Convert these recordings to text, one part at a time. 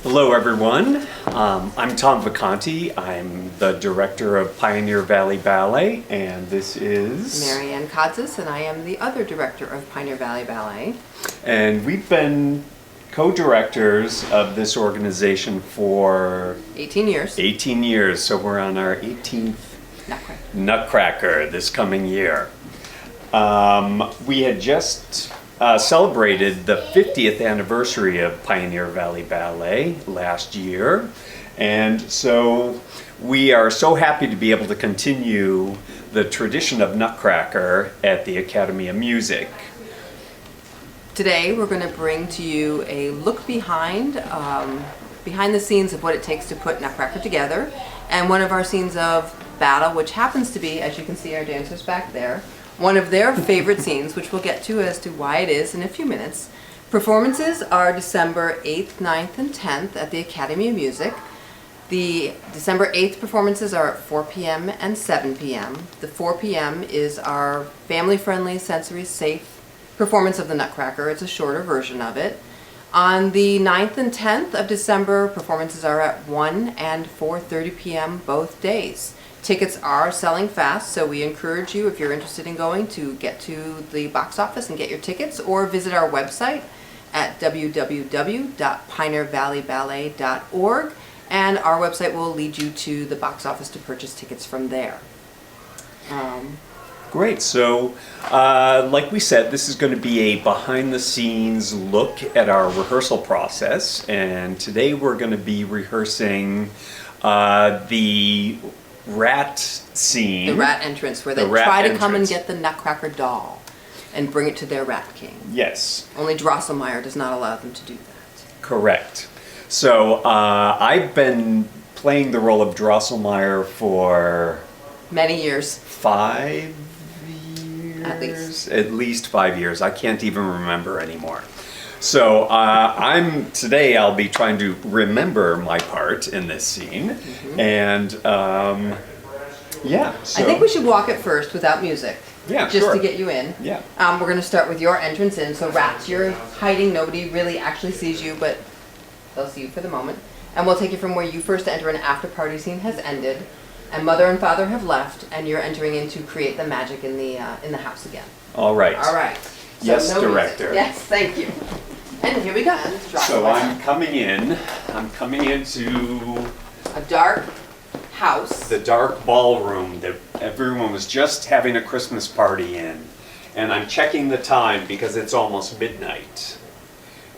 Hello everyone, I'm Tom Vacanti. I'm the director of Pioneer Valley Ballet, and this is... Marianne Kodzis, and I am the other director of Pioneer Valley Ballet. And we've been co-directors of this organization for... 18 years. 18 years, so we're on our 18th Nutcracker this coming year. We had just celebrated the 50th anniversary of Pioneer Valley Ballet last year, and so we are so happy to be able to continue the tradition of Nutcracker at the Academy of Music. Today we're going to bring to you a look behind the scenes of what it takes to put Nutcracker together, and one of our scenes of battle, which happens to be, as you can see our dancers back there, one of their favorite scenes, which we'll get to as to why it is in a few minutes. Performances are December 8th, 9th, and 10th at the Academy of Music. The December 8th performances are at 4 p.m. and 7 p.m. The 4 p.m. is our family-friendly, sensory-safe performance of the Nutcracker. It's a shorter version of it. On the 9th and 10th of December, performances are at 1 and 4:30 p.m. both days. Tickets are selling fast, so we encourage you, if you're interested in going, to get to the box office and get your tickets, or visit our website at www.pioneervalleyballet.org, and our website will lead you to the box office to purchase tickets from there. Great, so like we said, this is going to be a behind-the-scenes look at our rehearsal process, and today we're going to be rehearsing the rat scene. The rat entrance, where they try to come and get the Nutcracker doll and bring it to their rat king. Yes. Only Drosselmeyer does not allow them to do that. Correct. So I've been playing the role of Drosselmeyer for... many years. 5 years? At least 5 years. I can't even remember anymore. So today I'll be trying to remember my part in this scene, and yeah. So. I think we should walk it first without music. Yeah, just sure. to get you in. Yeah. We're going to start with your entrance in. So rats, you're hiding. Nobody really actually sees you, but they'll see you for the moment. And we'll take you from where you first enter, and after party scene has ended, and mother and father have left, and you're entering in to create the magic in the house again. All right. All right. So yes, no director. Music. Yes, thank you. And here we go. So I'm coming into a dark house. The dark ballroom that everyone was just having a Christmas party in. And I'm checking the time because it's almost midnight.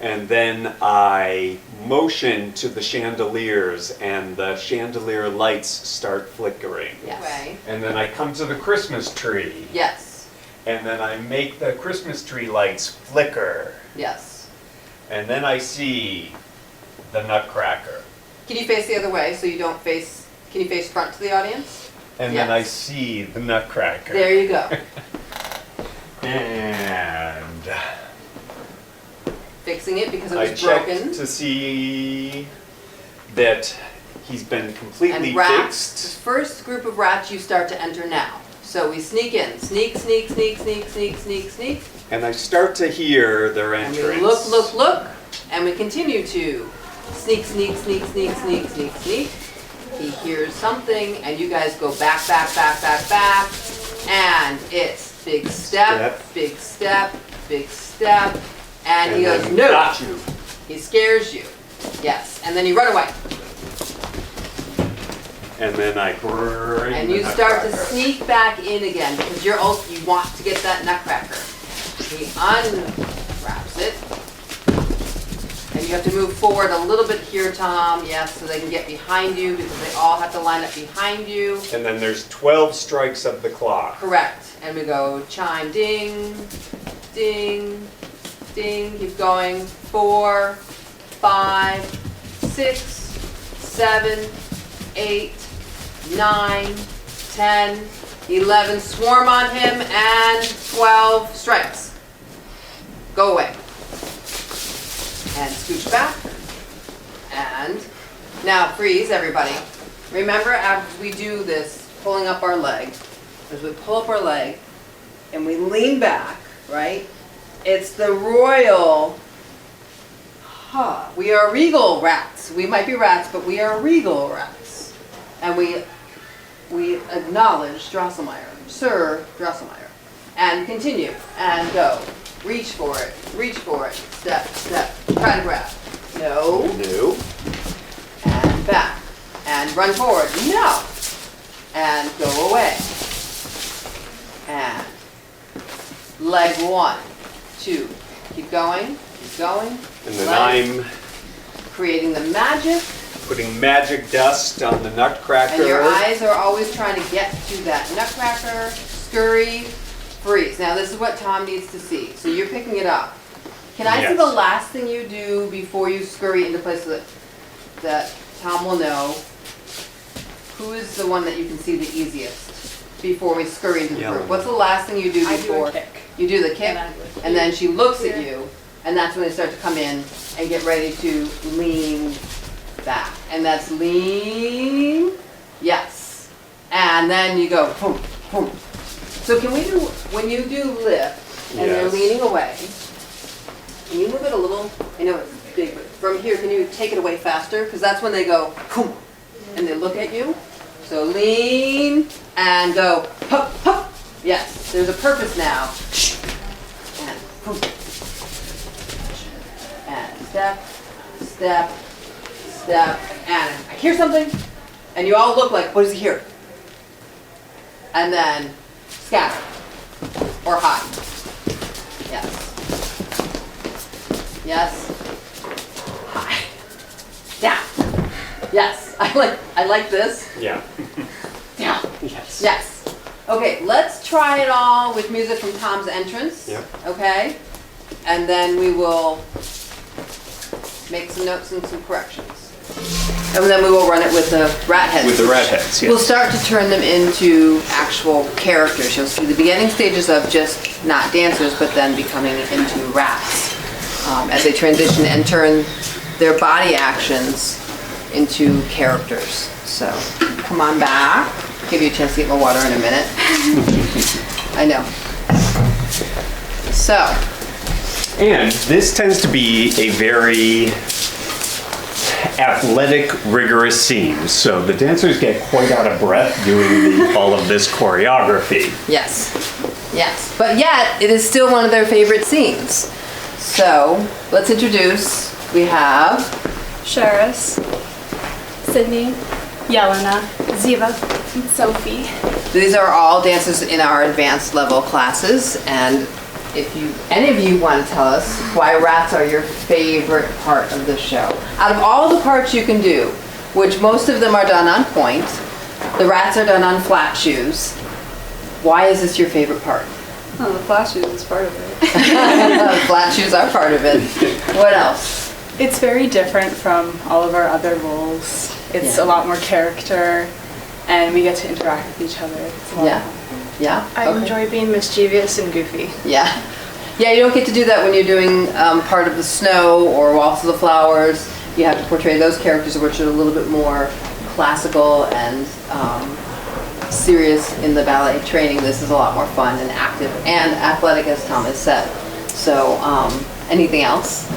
And then I motion to the chandeliers, and the chandelier lights start flickering. Yes. And then I come to the Christmas tree. Yes. And then I make the Christmas tree lights flicker. Yes. And then I see the Nutcracker. Can you face the other way so you don't face, can you face front to the audience? And yes. Then I see the Nutcracker. There you go. And fixing it because it was I broken. checked to see that he's been completely and rats, fixed. The first group of rats you start to enter now. So we sneak in. Sneak, sneak, sneak, sneak, sneak, sneak, sneak. And I start to hear their entrance. And we look, look, look, and we continue to sneak, sneak, sneak, sneak, sneak, sneak, sneak. He hears something, and you guys go back, back, back, back, back, and it's big step, big step, big step, and he goes, no. Got you. He scares you. Yes, and then you run away. And then I bring and you start to sneak back in again because you want to get that Nutcracker. He unwraps it. And you have to move forward a little bit here, Tom. Yes, so they can get behind you because they all have to line up behind you. And then there's 12 strikes of the clock. Correct. And we go chime, ding, ding, ding. Keep going. 4, 5, 6, 7, 8, 9, 10, 11, swarm on him, and 12 strikes. Go away. And scooch back. And now freeze, everybody. Remember, as we do this, pulling up our leg, as we pull up our leg and we lean back, right? It's the royal We are regal rats. We might be rats, but we are regal rats. And we acknowledge Drosselmeyer, Sir Drosselmeyer. And continue, and go. Reach for it, step, step, try to grab. No. No. And back. And run forward, no. And go away. And leg 1, 2. Keep going. And then leg. I'm Creating the magic. putting magic dust on the Nutcracker. And your eyes are always trying to get to that Nutcracker, scurry, freeze. Now this is what Tom needs to see. So you're picking it up. Can I see Yes. the last thing you do before you scurry into place so that Tom will know who is the one that you can see the easiest before we scurry into the Yellow. group? What's the last thing you do I do before? a kick. You do the kick, And I would- and then she looks at Here. you, and that's when they start to come in and get ready to lean back. And that's lean, yes. And then you go, boom, boom. So can we do, when you do lift, and they're Yes. leaning away, can you move it a little? I know it's big, but from here, can you take it away faster? Because that's when they go, boom, and they look at you. So lean, and go, hup, hup. Yes, there's a purpose now. And boom. And step, step, step, and I hear something, and you all look like, what does he hear? And then scatter, or hide. Yes. Yes. Hide. Down. Yes, I like this. Yeah. Down. Yes. Yes. Okay, let's try it all with music from Tom's entrance. Yep. Okay? And then we will make some notes and some corrections. And then we will run it with the rat heads. With the rat heads, yes. We'll start to turn them into actual characters. You'll see the beginning stages of just not dancers, but then becoming into rats. As they transition and turn their body actions into characters. So, come on back. Give you a chance to get more water in a minute. I know. So, And this tends to be a very athletic, rigorous scene. So the dancers get quite out of breath doing all of this choreography. yes. Yes. But yet, it is still one of their favorite scenes. So, let's introduce, we have, Sharis, Sydney, Yelena, Ziva, and Sophie. these are all dancers in our advanced level classes. And if any of you want to tell us why rats are your favorite part of the show. Out of all the parts you can do, which most of them are done on point, the rats are done on flat shoes. Why is this your favorite part? Oh, the flashes is part of it. Flat shoes are part of it. What else? It's very different from all of our other roles. It's Yeah. a lot more character, and we get to interact with each other. It's a lot Yeah. of fun. Yeah? I Okay. enjoy being mischievous and goofy. Yeah. Yeah, you don't get to do that when you're doing part of the snow or Waltz of the Flowers. You have to portray those characters which are a little bit more classical and serious in the ballet training. This is a lot more fun and active and athletic, as Tom has said. So, anything else?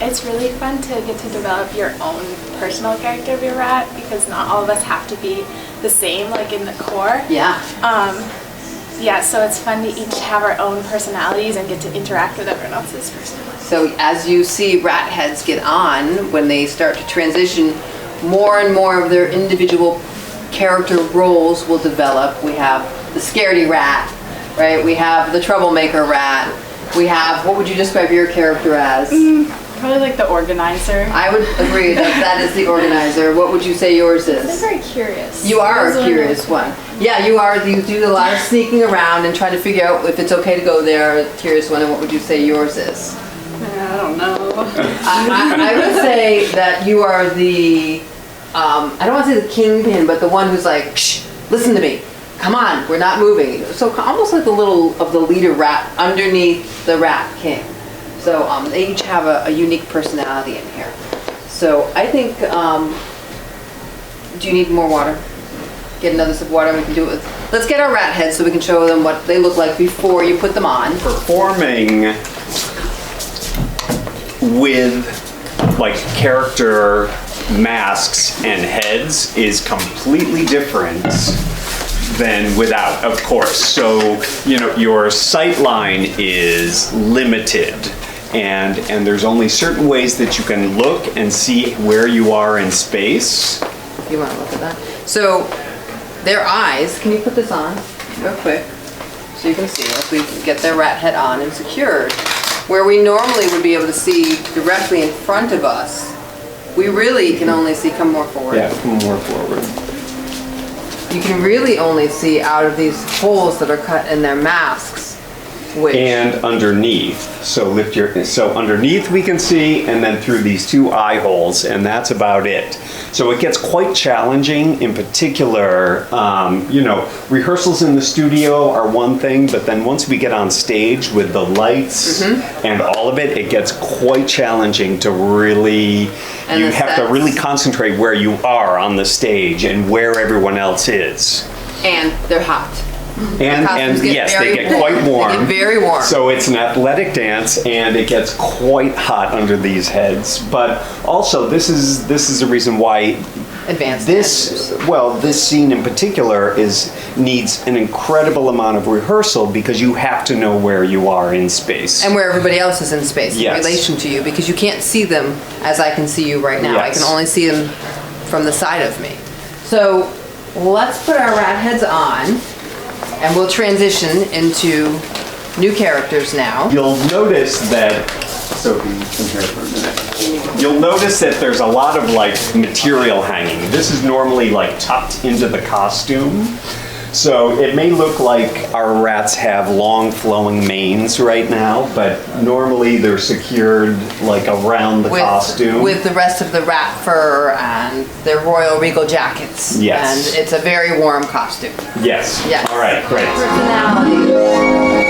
It's really fun to get to develop your own personal character of your rat because not all of us have to be the same, like in the core. Yeah. Yeah, so it's fun to each have our own personalities and get to interact with everyone else's personalities. So as you see rat heads get on, when they start to transition, more and more of their individual character roles will develop. We have the scaredy rat, right? We have the troublemaker rat. We have, what would you describe your character as? Probably like the organizer. I would agree that that is the organizer. What would you say yours I'm is? very curious. You are Those a curious one. Yeah, you are. You do a lot of sneaking around and trying to figure out if it's okay to go there, a curious one. And what would you say yours is? I don't know. I would say that you are the, I don't want to say the kingpin, but the one who's like, shh, listen to me. Come on, we're not moving. So almost like the little of the leader rat underneath the rat king. So they each have a unique personality in here. So I think, do you need more water? Get another sip of water and we can do it with, let's get our rat heads so we can show them what they look like before you put them on. Performing with like character masks and heads is completely different than without, of course. So, you know, your sight line is limited, and there's only certain ways that you can look and see where you are in space. You want to look at that? So their eyes, can you put this on real quick so you can see if we can get their rat head on and secured, where we normally would be able to see directly in front of us, we really can only see, come more forward. Yeah, come more forward. You can really only see out of these holes that are cut in their masks, which... And underneath. So lift your, so underneath we can see, and then through these two eye holes, and that's about it. So it gets quite challenging. In particular, you know, rehearsals in the studio are one thing, but then once we get on stage with the lights and all of it, it gets quite challenging to really, And you the have to sets. really concentrate where you are on the stage and where everyone else is. And they're hot. And Costumes get yes, very they get quite warm. They get very warm. So it's an athletic dance, and it gets quite hot under these heads. But also, this is the reason why Advanced this dancers. this scene in particular needs an incredible amount of rehearsal, because you have to know where you are in space. And where everybody else is in space Yes. in relation to you, because you can't see them as I can see you right now. I Yes. can only see them from the side of me. So let's put our rat heads on, and we'll transition into new characters now. You'll notice that, so come here for a minute. You'll notice that there's a lot of like material hanging. This is normally like tucked into the costume. So it may look like our rats have long flowing manes right now, but normally they're secured like around the costume. With the rest of the rat fur and their royal regal jackets. Yes. And it's a very warm costume. Yes. Yes. All right, great. Personality.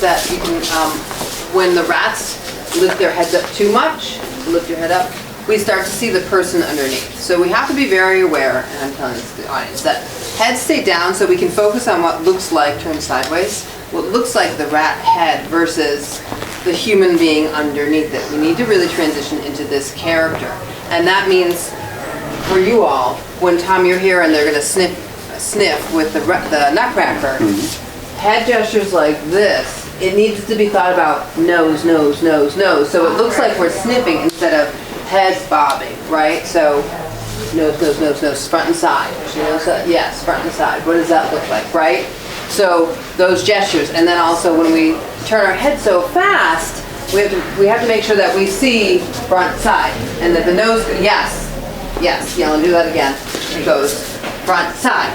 That you can, when the rats lift their heads up too much, lift your head up, we start to see the person underneath. So we have to be very aware, and I'm telling this to the audience, that heads stay down so we can focus on what looks like, turn sideways, what looks like the rat head versus the human being underneath it. We need to really transition into this character. And that means, for you all, when Tom, you're here and they're gonna sniff with the Nutcracker, head gestures like this, it needs to be thought about nose, nose, nose, nose. So it looks like we're sniffing instead of heads bobbing, right? So nose, nose, nose, nose, front and side. Yes, front and side. What does that look like, right? So those gestures, and then also when we turn our head so fast, we have to make sure that we see front side, and that the nose, yes, Yellen, do that again. It goes front side.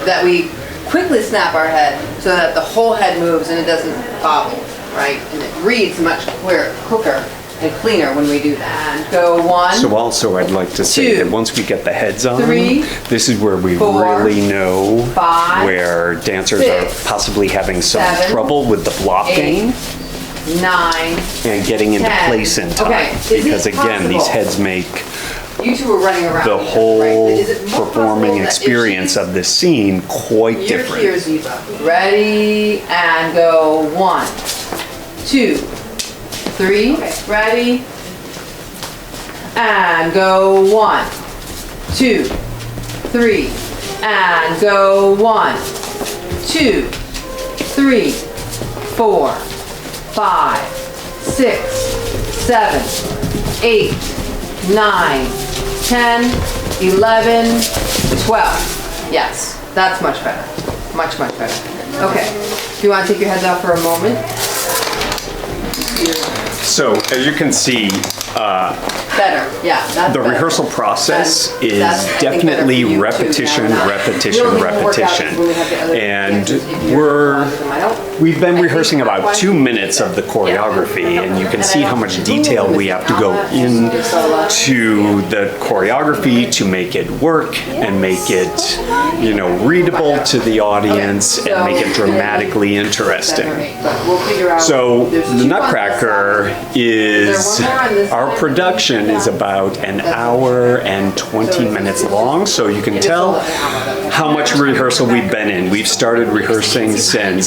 That we quickly snap our head so that the whole head moves and it doesn't bobble, right? And it reads much quicker and cleaner when we do that. And go 1. So also I'd like to say 2, that once we get the heads on, 3, this is where we 4, really know 5, where dancers 6, are possibly having some 7, trouble with the blocking 8, 9, and getting into 10. place in time. Okay, is it Because again, these possible? heads make you two are running around. the each other, whole right? Is it more performing possible that if experience she's- of this scene quite You're different. here, Ziva. Ready, and go 1, 2, 3. Ready, and go 1, 2, 3, and go 1, 2, 3, 4, 5, 6, 7, 8, 9, 10, 11, 12. Yes, that's much better. Much, much better. Okay, do you want to take your heads off for a moment? So as you can see, Better, yeah. That's the better. rehearsal process is That's, I think, better definitely for you, too, repetition, now that- repetition, We'll work out repetition. when we have the other And dancers if you're fond of them. I don't- we've been I think rehearsing about one- 2 minutes of the choreography, and you can see how much detail we have to go into the choreography to make it work and make it, you know, readable to the audience and make it dramatically interesting. But we'll figure out- So there's the two on Nutcracker is, our production is about an hour and 20 minutes long, so you can tell how much rehearsal we've been in. We've started rehearsing since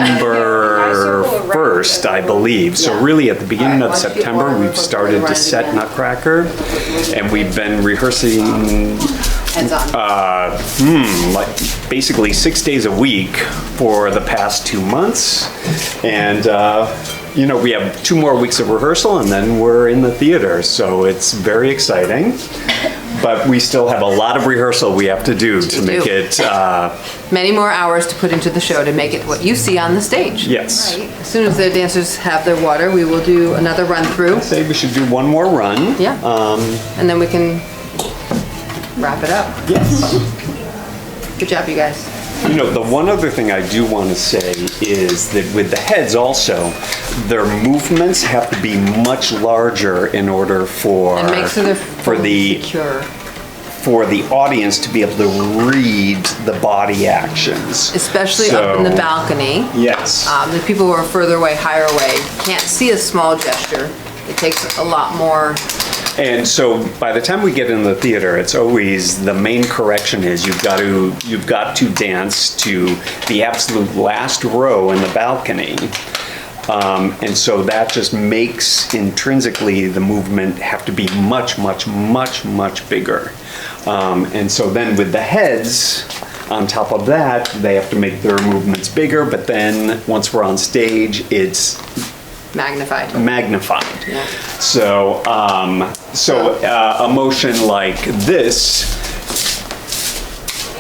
September 1st, I believe. So really at the beginning of September, we've started to set Nutcracker, and we've been rehearsing Heads on. like basically 6 days a week for the past 2 months. And, you know, we have 2 more weeks of rehearsal and then we're in the theater. So it's very exciting. But we still have a lot of rehearsal we have to do to make it, Many more hours to put into the show to make it what you see on the stage. yes. As soon as the dancers have their water, we will do another run through. Say we should do one more run. Yeah. And then we can wrap it up. Yes. Good job, you guys. You know, the one other thing I do want to say is that with the heads also, their movements have to be much larger in order for And make sure they're for the secure. for the audience to be able to read the body actions. Especially up in the So- balcony. Yes. The people who are further away, higher away, can't see a small gesture. It takes a lot more. And so by the time we get in the theater, it's always the main correction is you've got to dance to the absolute last row in the balcony. And so that just makes intrinsically the movement have to be much, much, much, much bigger. And so then with the heads, on top of that, they have to make their movements bigger, but then once we're on stage, it's Magnified. magnified. Yeah. So, a motion like this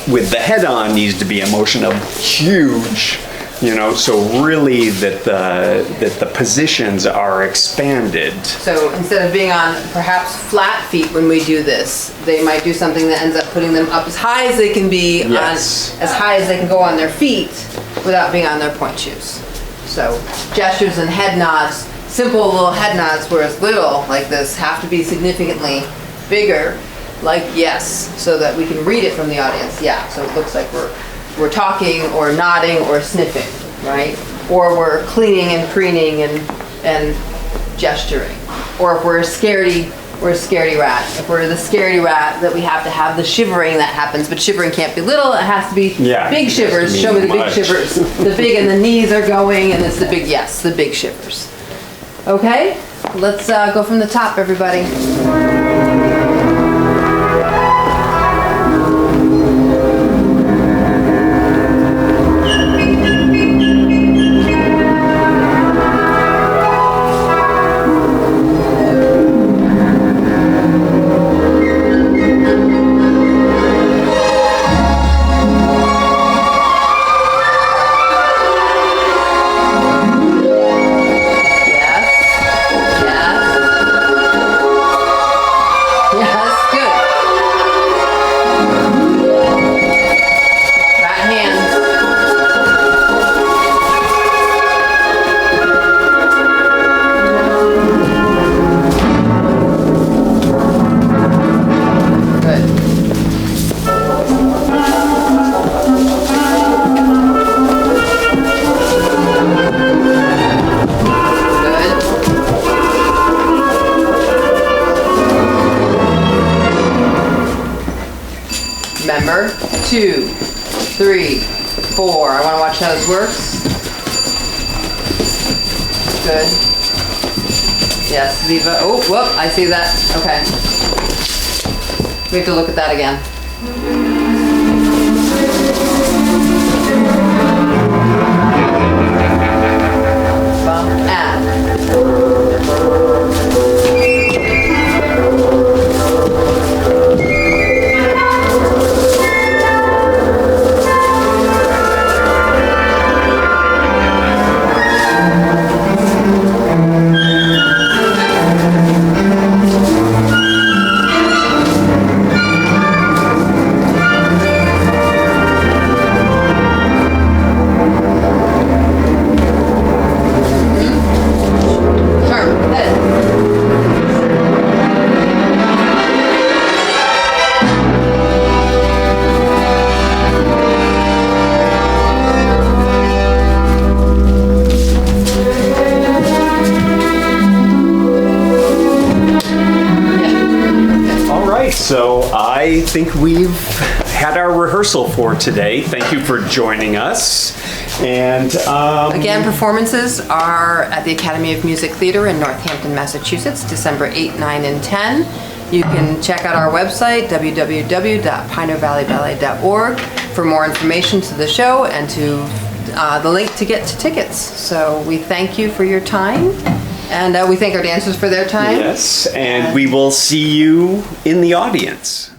with the head on needs to be a motion of huge, you know, so really that the positions are expanded. So instead of being on perhaps flat feet when we do this, they might do something that ends up putting them up as high as they can be, Yes. as high as they can go on their feet without being on their point shoes. So gestures and head nods, simple little head nods, whereas little like this have to be significantly bigger, like yes, so that we can read it from the audience. Yeah, so it looks like we're talking or nodding or sniffing, right? Or we're cleaning and preening and gesturing. Or if we're a scaredy rat. If we're the scaredy rat, that we have to have the shivering that happens, but shivering can't be little, it has to be Yeah, big it has to shivers. be Show me the big much. shivers. The big and the knees are going, and it's the big, yes, the big shivers. Okay, let's go from the top, everybody. Remember, 2, 3, 4. I want to watch how this works. Good. Yes, Viva. Oh, whoop, I see that. Okay. We have to look at that again. So I think we've had our rehearsal for today. Thank you for joining us. And Again, performances are at the Academy of Music Theater in Northampton, Massachusetts, December 8, 9, and 10. You can check out our website, www.pioneervalleyballet.org, for more information to the show and to the link to get to tickets. So we thank you for your time, and we thank our dancers for their time. yes, and we will see you in the audience.